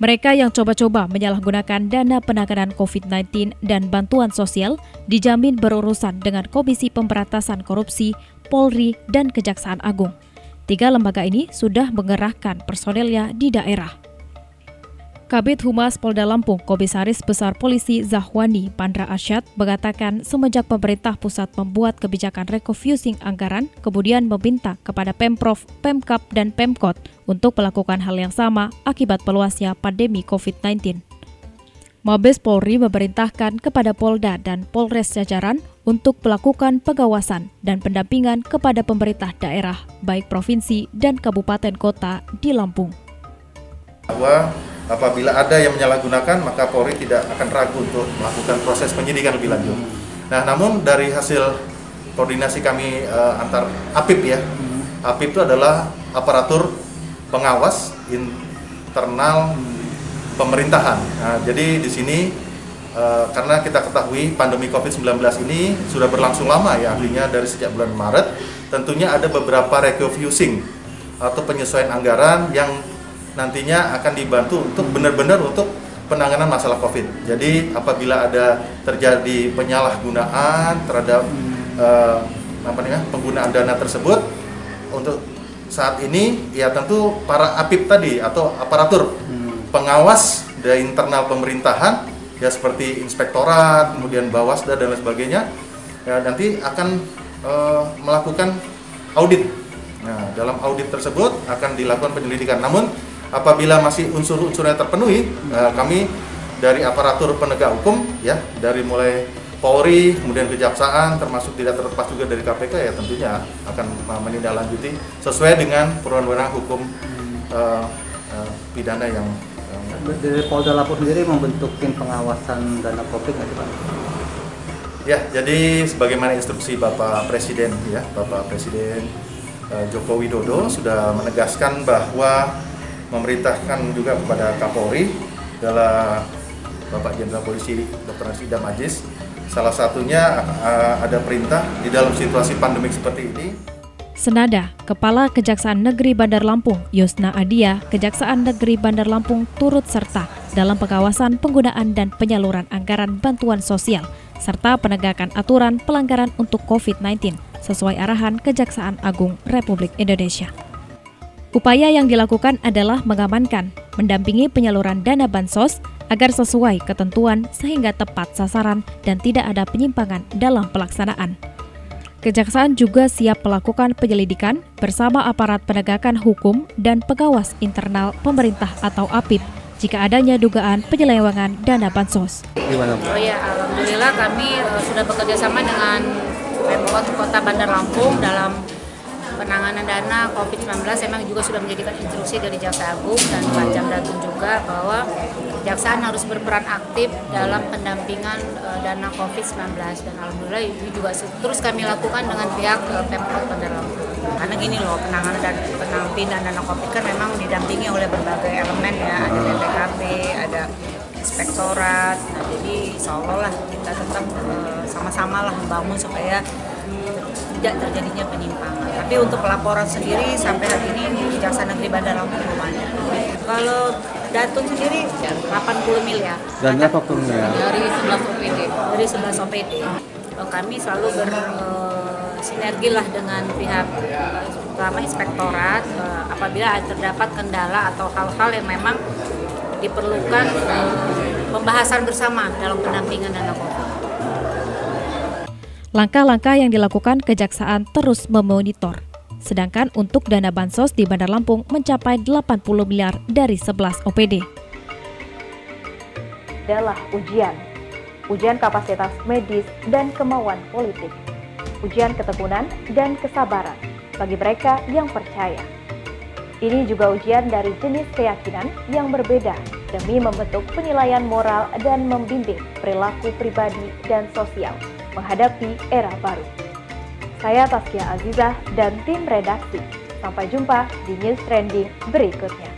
Mereka yang coba-coba menyalahgunakan dana penanganan COVID-19 dan bantuan sosial dijamin berurusan dengan Komisi Pemberantasan Korupsi, Polri, dan Kejaksaan Agung. 3 lembaga ini sudah mengerahkan personelnya di daerah. Kabid Humas Polda Lampung, Komisaris Besar Polisi Zahwani Pandra Arsyad mengatakan semenjak pemerintah pusat membuat kebijakan refocusing anggaran, kemudian meminta kepada Pemprov, Pemkab, dan Pemkot untuk melakukan hal yang sama akibat meluasnya pandemi COVID-19. Mabes Polri memerintahkan kepada Polda dan Polres jajaran untuk melakukan pengawasan dan pendampingan kepada pemerintah daerah, baik provinsi dan kabupaten kota di Lampung. Bahwa apabila ada yang menyalahgunakan, maka Polri tidak akan ragu untuk melakukan proses penyidikan lebih lanjut. Nah, namun dari hasil koordinasi kami antar APIP APIP itu adalah aparatur pengawas internal pemerintahan. Nah, jadi di sini karena kita ketahui pandemi COVID-19 ini sudah berlangsung lama ya, artinya dari sejak bulan Maret, tentunya ada beberapa refocusing atau penyesuaian anggaran yang nantinya akan dibantu untuk benar-benar untuk penanganan masalah COVID. Jadi apabila ada terjadi penyalahgunaan terhadap penggunaan dana tersebut, untuk saat ini ya tentu para APIP tadi atau aparatur pengawas dari internal pemerintahan ya seperti inspektorat, kemudian Bawasda dan lain sebagainya ya nanti akan melakukan audit. Nah, dalam audit tersebut akan dilakukan penyelidikan. Namun apabila masih unsur-unsurnya terpenuhi, kami dari aparatur penegak hukum ya, dari mulai Polri, kemudian Kejaksaan, termasuk tidak terlepas juga dari KPK ya tentunya akan menindaklanjuti sesuai dengan perundang-undangan hukum pidana yang dari Polda Lampung sendiri membentuk tim pengawasan dana COVID nggak sih, Pak? Ya, jadi sebagaimana instruksi Bapak Presiden Joko Widodo sudah menegaskan bahwa memerintahkan juga kepada Kapolri adalah Bapak Jenderal Polisi Dr. Idam Aziz. Salah satunya ada perintah di dalam situasi pandemik seperti ini. Senada, Kepala Kejaksaan Negeri Bandar Lampung, Yusna Adia, Kejaksaan Negeri Bandar Lampung turut serta dalam pengawasan penggunaan dan penyaluran anggaran bantuan sosial, serta penegakan aturan pelanggaran untuk COVID-19 sesuai arahan Kejaksaan Agung Republik Indonesia. Upaya yang dilakukan adalah mengamankan, mendampingi penyaluran dana bansos agar sesuai ketentuan sehingga tepat sasaran dan tidak ada penyimpangan dalam pelaksanaan. Kejaksaan juga siap melakukan penyelidikan bersama aparat penegakan hukum dan pengawas internal pemerintah atau APIP jika adanya dugaan penyelewengan dana bansos. Oh ya, alhamdulillah kami sudah bekerja sama dengan Pemkot Kota Bandar Lampung dalam penanganan dana COVID-19. Memang juga sudah menjadikan instruksi dari Jaksa Agung dan Pak Jamdatun juga bahwa Kejaksaan harus berperan aktif dalam pendampingan dana COVID-19 dan alhamdulillah ini juga terus kami lakukan dengan pihak Pemkot Bandar Lampung. Karena gini loh, penanganan dan pendampingan dana COVID kan memang didampingi oleh berbagai elemen ya, ada BPKB, ada inspektorat. Nah, jadi insya Allah lah kita tetap sama-sama lah membangun supaya tidak terjadinya penyimpangan. Tapi untuk pelaporan sendiri sampai hari ini Kejaksaan Negeri Bandar Lampung belum ada. Kalau Datun sendiri 80 miliar. Dan berapa miliar? Dari 11 OPD. Dari 11 OPD. Kami selalu bersinergi lah dengan pihak terutama inspektorat apabila terdapat kendala atau hal-hal yang memang diperlukan pembahasan bersama dalam pendampingan dana COVID. Langkah-langkah yang dilakukan Kejaksaan terus memonitor. Sedangkan untuk dana bansos di Bandar Lampung mencapai 80 miliar dari 11 OPD. Adalah ujian kapasitas medis dan kemauan politik, ujian ketekunan dan kesabaran bagi mereka yang percaya. Ini juga ujian dari jenis keyakinan yang berbeda demi membentuk penilaian moral dan membimbing perilaku pribadi dan sosial menghadapi era baru. Saya Taskia Azizah dan tim redaksi. Sampai jumpa di News Trending berikutnya.